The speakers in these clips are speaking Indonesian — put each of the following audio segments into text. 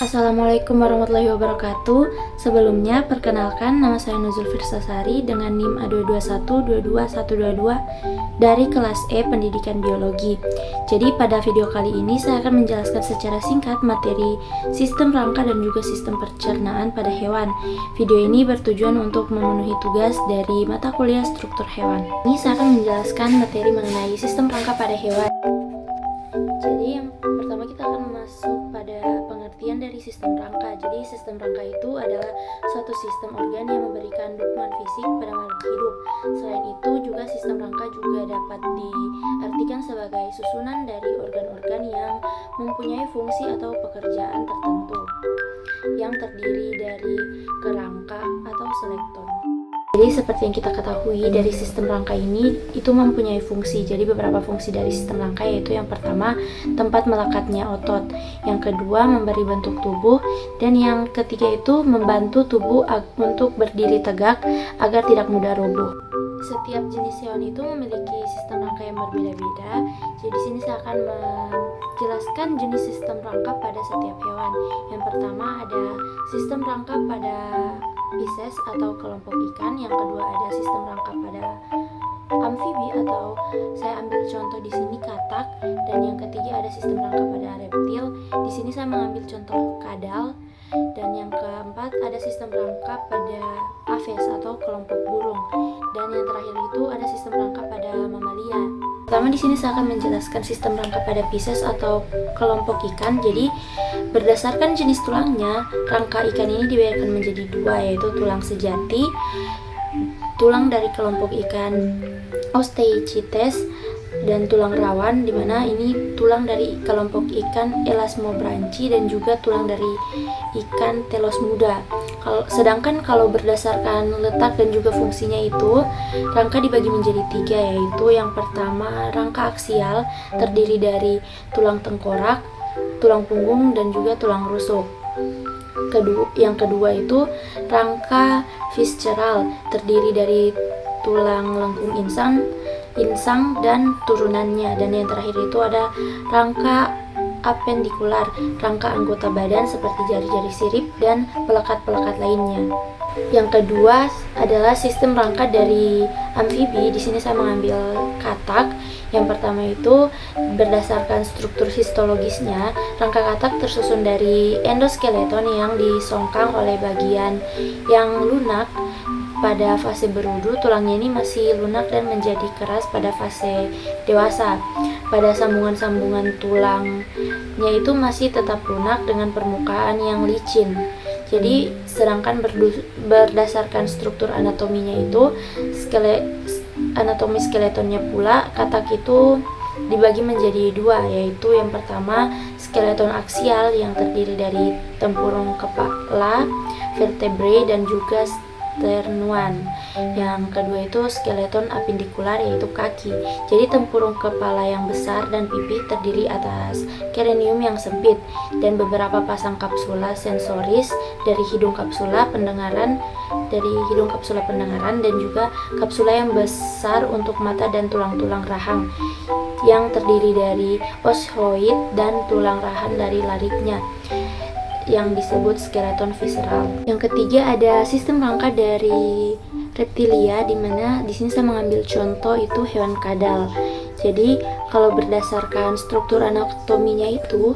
Assalamualaikum warahmatullahi wabarakatuh. Sebelumnya, perkenalkan nama saya Nuzul Firsasari dengan NIM A221222122 dari kelas E Pendidikan Biologi. Jadi pada video kali ini saya akan menjelaskan secara singkat materi sistem rangka dan juga sistem pencernaan pada hewan. Video ini bertujuan untuk memenuhi tugas dari mata kuliah struktur hewan. Ini saya akan menjelaskan materi mengenai sistem rangka pada hewan. Jadi yang pertama kita akan masuk pada pengertian dari sistem rangka. Jadi sistem rangka itu adalah suatu sistem organ yang memberikan dukungan fisik pada makhluk hidup. Selain itu juga sistem rangka juga dapat diartikan sebagai susunan dari organ-organ yang mempunyai fungsi atau pekerjaan tertentu yang terdiri dari kerangka atau selekton. Jadi seperti yang kita ketahui dari sistem rangka ini itu mempunyai fungsi. Jadi beberapa fungsi dari sistem rangka yaitu yang pertama tempat melekatnya otot, yang kedua memberi bentuk tubuh, dan yang ketiga itu membantu tubuh untuk berdiri tegak agar tidak mudah roboh. Setiap jenis hewan itu memiliki sistem rangka yang berbeda-beda. Jadi di sini saya akan menjelaskan jenis sistem rangka pada setiap hewan. Yang pertama ada sistem rangka pada Pisces atau kelompok ikan, yang kedua ada sistem rangka pada amfibi atau saya ambil contoh di sini katak, dan yang ketiga ada sistem rangka pada reptil. Di sini saya mengambil contoh kadal, dan yang keempat ada sistem rangka pada aves atau kelompok burung, dan yang terakhir itu ada sistem rangka pada mamalia. Pertama di sini saya akan menjelaskan sistem rangka pada Pisces atau kelompok ikan. Jadi berdasarkan jenis tulangnya, rangka ikan ini dibedakan menjadi dua, yaitu tulang sejati, tulang dari kelompok ikan Osteichthyes, dan tulang rawan, dimana ini tulang dari kelompok ikan Elasmobranchi dan juga tulang dari ikan telos muda. Sedangkan kalau berdasarkan letak dan juga fungsinya itu, rangka dibagi menjadi tiga, yaitu yang pertama rangka aksial terdiri dari tulang tengkorak, tulang punggung, dan juga tulang rusuk. Yang kedua itu rangka visceral terdiri dari tulang lengkung insang dan turunannya, dan yang terakhir itu ada rangka apendikular, rangka anggota badan seperti jari-jari sirip dan pelekat-pelekat lainnya. Yang kedua adalah sistem rangka dari amfibi. Di sini saya mengambil katak. Yang pertama itu berdasarkan struktur histologisnya, rangka katak tersusun dari endoskeleton yang disongkang oleh bagian yang lunak. Pada fase berudu, tulangnya ini masih lunak dan menjadi keras pada fase dewasa. Pada sambungan-sambungan tulangnya itu masih tetap lunak dengan permukaan yang licin. Jadi sedangkan berdasarkan struktur anatominya itu, anatomi skeletonnya pula, katak itu dibagi menjadi dua, yaitu yang pertama skeleton aksial yang terdiri dari tempurung kepala, vertebrae, dan juga sternuan. Yang kedua itu skeleton apendikular, yaitu kaki. Jadi tempurung kepala yang besar dan pipi terdiri atas cranium yang sempit dan beberapa pasang kapsula sensoris dari hidung kapsula pendengaran dan juga kapsula yang besar untuk mata dan tulang-tulang rahang yang terdiri dari osioid dan tulang rahang dari lariknya yang disebut skeleton visceral. Yang ketiga ada sistem rangka dari reptilia, di mana di sini saya mengambil contoh itu hewan kadal. Jadi kalau berdasarkan struktur anatominya itu,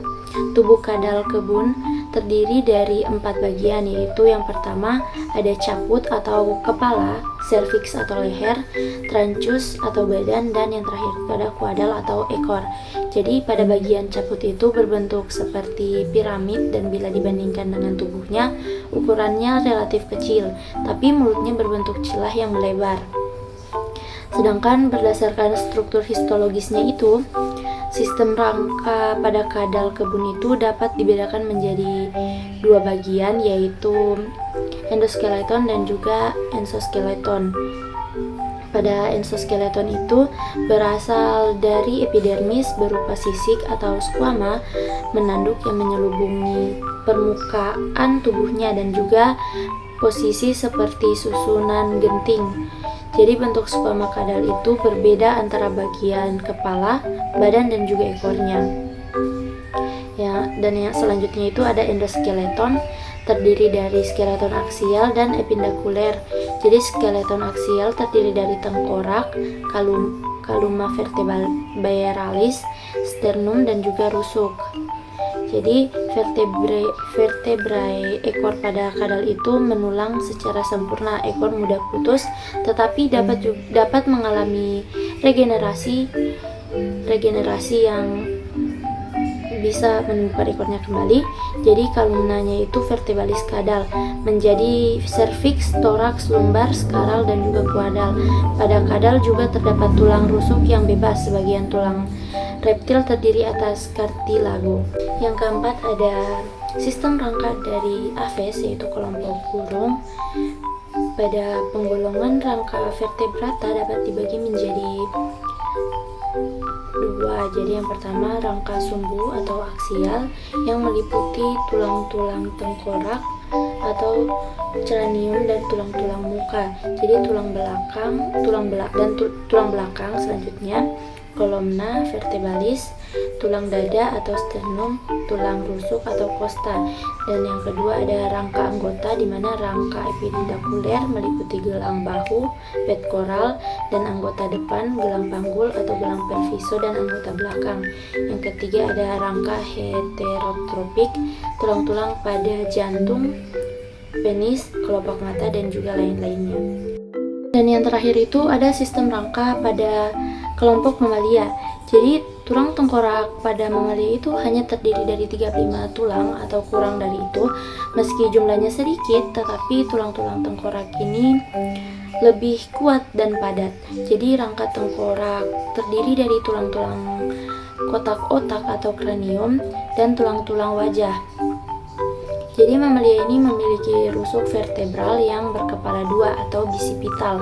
tubuh kadal kebun terdiri dari 4 bagian, yaitu yang pertama ada caput atau kepala, cervix atau leher, tranchus atau badan, dan yang terakhir pada kuadal atau ekor. Jadi pada bagian caput itu berbentuk seperti piramid, dan bila dibandingkan dengan tubuhnya, ukurannya relatif kecil, tapi mulutnya berbentuk celah yang melebar. Sedangkan berdasarkan struktur histologisnya itu, sistem rangka pada kadal kebun itu dapat dibedakan menjadi dua bagian, yaitu endoskeleton dan juga exoskeleton. Pada endoskeleton itu berasal dari epidermis berupa sisik atau squama menanduk yang menyelubungi permukaan tubuhnya, dan juga posisi seperti susunan genting. Jadi bentuk squama kadal itu berbeda antara bagian kepala, badan, dan juga ekornya. Ya, Dan yang selanjutnya itu ada endoskeleton, terdiri dari skeleton aksial dan epidakuler. Jadi skeleton aksial terdiri dari tengkorak, kaluma vertebralis, sternum, dan juga rusuk. Jadi vertebrae ekor pada kadal itu menulang secara sempurna. Ekor mudah putus, tetapi dapat mengalami regenerasi yang bisa menemukan ekornya kembali. Jadi kalumnanya itu vertebralis kadal menjadi serviks, toraks, lumbar, skaral, dan juga kuadal. Pada kadal juga terdapat tulang rusuk yang bebas. Sebagian tulang reptil terdiri atas kartilago. Yang keempat ada sistem rangka dari Aves, yaitu kelompok burung. Pada penggolongan rangka vertebrata dapat dibagi menjadi dua. Jadi yang pertama rangka sumbu atau aksial yang meliputi tulang-tulang tengkorak atau cranium dan tulang-tulang muka. Jadi tulang belakang selanjutnya kolomna vertebralis, tulang dada atau sternum, tulang rusuk atau costa. Dan yang kedua ada rangka anggota, di mana rangka epidakuler meliputi gelang bahu, pectoral, dan anggota depan, gelang panggul atau gelang pelviso, dan anggota belakang. Yang ketiga ada rangka heterotropik, tulang-tulang pada jantung, penis, kelopak mata, dan juga lain-lainnya. Dan yang terakhir itu ada sistem rangka pada kelompok mamalia. Jadi tulang tengkorak pada mamalia itu hanya terdiri dari 35 tulang atau kurang dari itu. Meski jumlahnya sedikit, tetapi tulang-tulang tengkorak ini lebih kuat dan padat. Jadi rangka tengkorak terdiri dari tulang-tulang kotak-otak atau kranium dan tulang-tulang wajah. Jadi mamalia ini memiliki rusuk vertebral yang berkepala dua atau bisipital.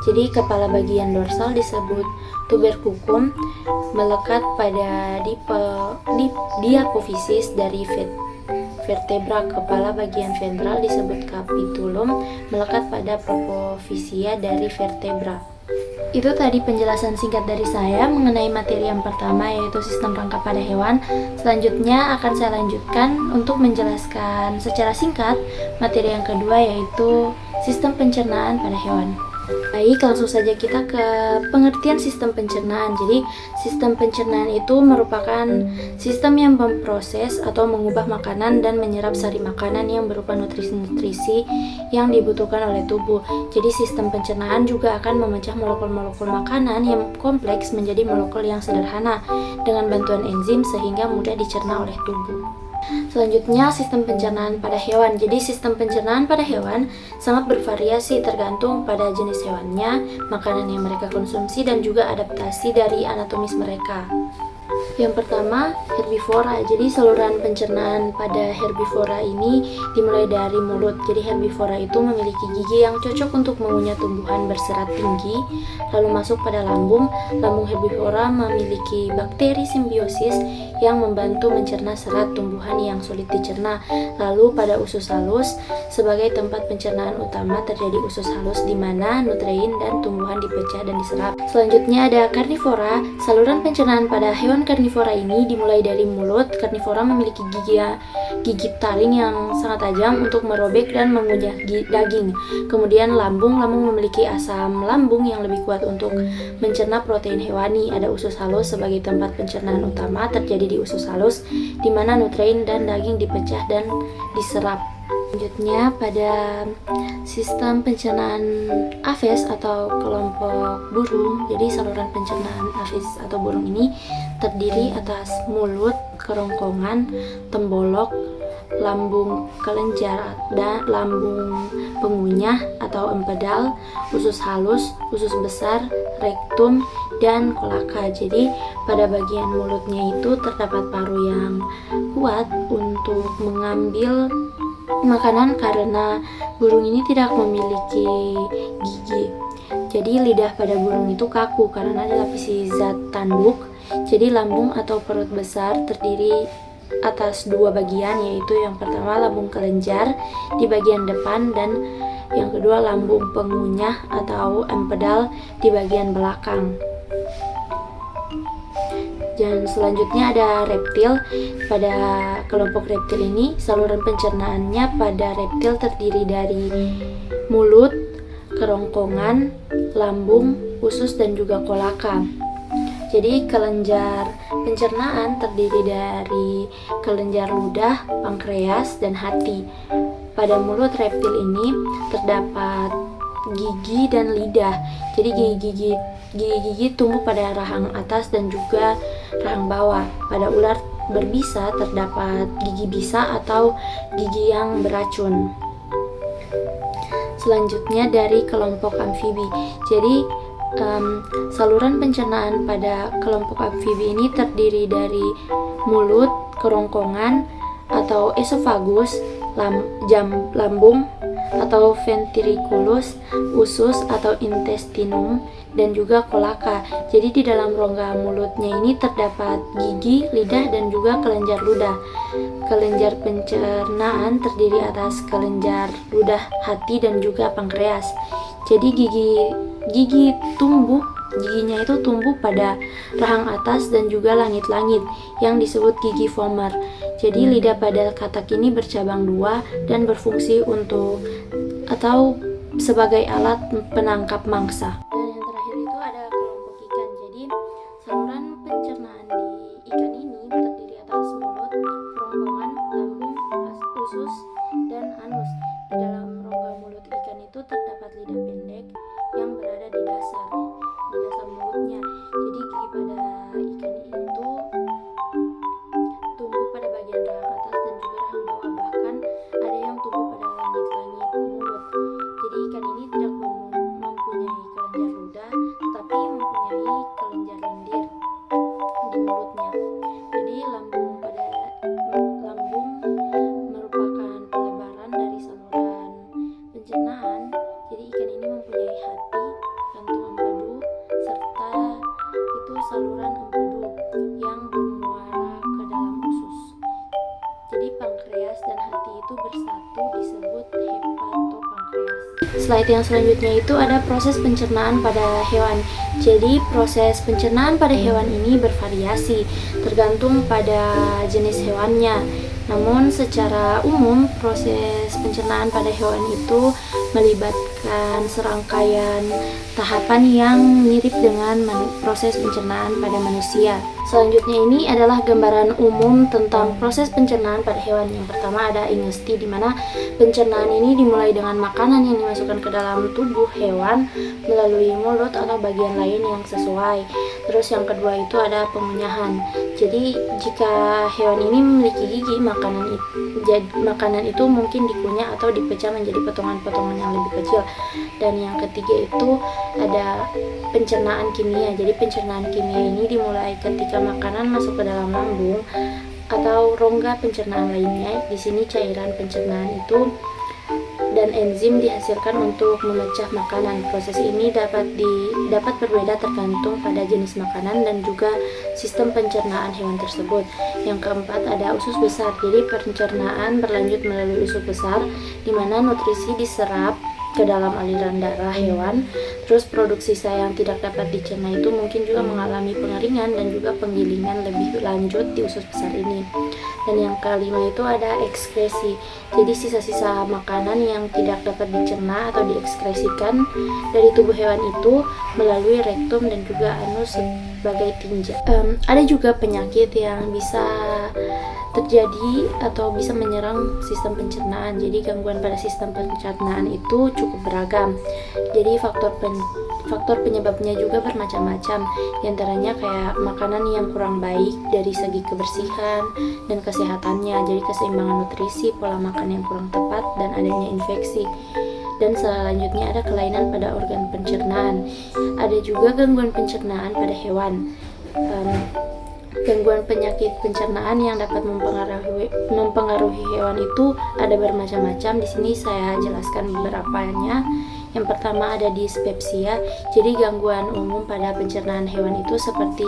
Jadi kepala bagian dorsal disebut tuberculum, melekat pada diapofisis dari vertebra. Kepala bagian ventral disebut capitulum, melekat pada propofisia dari vertebra. Itu tadi penjelasan singkat dari saya mengenai materi yang pertama, yaitu sistem rangka pada hewan. Selanjutnya akan saya lanjutkan untuk menjelaskan secara singkat materi yang kedua, yaitu sistem pencernaan pada hewan. Baik, langsung saja kita ke pengertian sistem pencernaan. Jadi, sistem pencernaan itu merupakan sistem yang memproses atau mengubah makanan dan menyerap sari makanan yang berupa nutrisi-nutrisi yang dibutuhkan oleh tubuh. Jadi, sistem pencernaan juga akan memecah molekul-molekul makanan yang kompleks menjadi molekul yang sederhana dengan bantuan enzim sehingga mudah dicerna oleh tubuh. Selanjutnya, sistem pencernaan pada hewan. Jadi, sistem pencernaan pada hewan sangat bervariasi tergantung pada jenis hewannya, makanan yang mereka konsumsi, dan juga adaptasi dari anatomis mereka. Yang pertama, herbivora. Jadi saluran pencernaan pada herbivora ini dimulai dari mulut. Jadi herbivora itu memiliki gigi yang cocok untuk mengunyah tumbuhan berserat tinggi, lalu masuk pada lambung. Lambung herbivora memiliki bakteri simbiosis yang membantu mencerna serat tumbuhan yang sulit dicerna. Lalu pada usus halus, sebagai tempat pencernaan utama terjadi usus halus di mana nutrien dan tumbuhan dipecah dan diserap. Selanjutnya ada karnivora. Saluran pencernaan pada hewan karnivora ini dimulai dari mulut. Karnivora memiliki gigi taring yang sangat tajam untuk merobek dan mengunyah daging. Kemudian lambung memiliki asam lambung yang lebih kuat untuk mencerna protein hewani. Ada usus halus sebagai tempat pencernaan utama terjadi di usus halus, di mana nutrien dan daging dipecah dan diserap. Selanjutnya pada sistem pencernaan Aves atau kelompok burung. Jadi saluran pencernaan Aves atau burung ini terdiri atas mulut, kerongkongan, tembolok, lambung kelenjar dan lambung pengunyah atau empedal, usus halus, usus besar, rektum, dan kolaka. Jadi pada bagian mulutnya itu terdapat paru yang kuat untuk mengambil makanan karena burung ini tidak memiliki gigi. Jadi lidah pada burung itu kaku karena dilapisi zat tanduk. Jadi lambung atau perut besar terdiri atas dua bagian, yaitu yang pertama lambung kelenjar di bagian depan dan yang kedua lambung pengunyah atau empedal di bagian belakang. Dan selanjutnya ada reptil. Pada kelompok reptil ini, saluran pencernaannya pada reptil terdiri dari mulut, kerongkongan, lambung, usus, dan juga kolaka. Jadi kelenjar pencernaan terdiri dari kelenjar ludah, pankreas, dan hati. Pada mulut reptil ini terdapat gigi dan lidah. Jadi gigi tumbuh pada rahang atas dan juga rahang bawah. Pada ular berbisa terdapat gigi bisa atau gigi yang beracun. Selanjutnya dari kelompok amfibi. Jadi saluran pencernaan pada kelompok amfibi ini terdiri dari mulut, kerongkongan atau esofagus, lambung atau ventriculus, usus atau intestinum, dan juga kolaka. Jadi di dalam rongga mulutnya ini terdapat gigi, lidah, dan juga kelenjar ludah. Kelenjar pencernaan terdiri atas kelenjar ludah, hati, dan juga pankreas. Jadi giginya itu tumbuh pada rahang atas dan juga langit-langit yang disebut gigi vomer. Jadi lidah pada katak ini bercabang dua dan berfungsi untuk atau sebagai alat penangkap mangsa. Dan yang terakhir itu ada kelompok ikan. Jadi saluran pencernaan di ikan ini terdiri atas mulut, kerongkongan, lambung, usus, dan anus. Di dalam rongga mulut ikan itu terdapat lidah pendek yang berada di dasar mulutnya. Jadi gigi pada ikan itu tumbuh pada bagian rahang atas dan juga rahang bawah, bahkan ada yang tumbuh pada langit-langit mulut. Jadi ikan ini tidak mempunyai kelenjar ludah, tetapi mempunyai kelenjar lendir di mulutnya. Jadi lambung merupakan pelebaran dari saluran pencernaan. Jadi ikan ini mempunyai hati, kantung empedu, serta itu saluran empedu yang bermuara ke dalam usus. Jadi pankreas dan hati itu bersatu disebut hepatopankreas. Slide yang selanjutnya itu ada proses pencernaan pada hewan. Jadi proses pencernaan pada hewan ini bervariasi tergantung pada jenis hewannya. Namun secara umum proses pencernaan pada hewan itu melibatkan serangkaian tahapan yang mirip dengan proses pencernaan pada manusia. Selanjutnya ini adalah gambaran umum tentang proses pencernaan pada hewan. Yang pertama ada ingesti, di mana pencernaan ini dimulai dengan makanan yang dimasukkan ke dalam tubuh hewan melalui mulut atau bagian lain yang sesuai. Terus yang kedua itu ada pengunyahan. Jadi jika hewan ini memiliki gigi, makanan itu mungkin dikunyah atau dipecah menjadi potongan-potongan yang lebih kecil. Dan yang ketiga itu ada pencernaan kimia. Jadi pencernaan kimia ini dimulai ketika makanan masuk ke dalam lambung atau rongga pencernaan lainnya. Di sini cairan pencernaan itu dan enzim dihasilkan untuk memecah makanan. Proses ini dapat berbeda tergantung pada jenis makanan dan juga sistem pencernaan hewan tersebut. Yang keempat ada usus besar. Jadi pencernaan berlanjut melalui usus besar, di mana nutrisi diserap ke dalam aliran darah hewan. Terus produksi sisa yang tidak dapat dicerna itu mungkin juga mengalami pengeringan dan juga penggilingan lebih lanjut di usus besar ini. Dan yang kelima itu ada ekskresi. Jadi sisa-sisa makanan yang tidak dapat dicerna atau diekskresikan dari tubuh hewan itu melalui rektum dan juga anus sebagai tinja. Ada juga penyakit yang bisa terjadi atau bisa menyerang sistem pencernaan. Jadi gangguan pada sistem pencernaan itu cukup beragam. Jadi faktor penyebabnya juga bermacam-macam. Di antaranya kayak makanan yang kurang baik dari segi kebersihan dan kesehatannya. Jadi keseimbangan nutrisi, pola makan yang kurang tepat, dan adanya infeksi. Dan selanjutnya ada kelainan pada organ pencernaan. Ada juga gangguan pencernaan pada hewan. Gangguan penyakit pencernaan yang dapat mempengaruhi hewan itu ada bermacam-macam. Di sini saya jelaskan beberapanya. Yang pertama ada dispepsia. Jadi gangguan umum pada pencernaan hewan itu seperti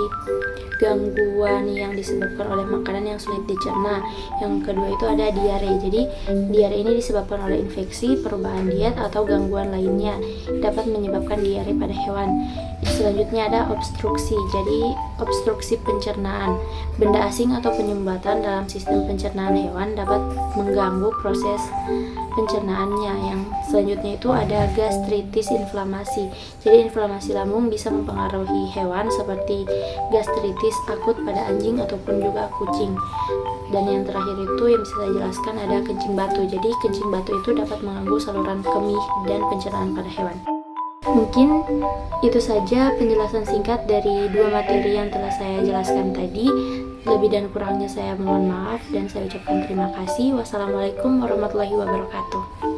gangguan yang disebabkan oleh makanan yang sulit dicerna. Yang kedua itu ada diare. Jadi diare ini disebabkan oleh infeksi, perubahan diet, atau gangguan lainnya dapat menyebabkan diare pada hewan. Selanjutnya ada obstruksi. Jadi obstruksi pencernaan. Benda asing atau penyumbatan dalam sistem pencernaan hewan dapat mengganggu proses pencernaannya. Yang selanjutnya itu ada gastritis inflamasi. Jadi inflamasi lambung bisa mempengaruhi hewan seperti gastritis akut pada anjing ataupun juga kucing. Dan yang terakhir itu yang bisa saya jelaskan ada kencing batu. Jadi kencing batu itu dapat mengganggu saluran kemih dan pencernaan pada hewan. Mungkin itu saja penjelasan singkat dari dua materi yang telah saya jelaskan tadi. Lebih dan kurangnya saya mohon maaf dan saya ucapkan terima kasih. Wassalamualaikum warahmatullahi wabarakatuh.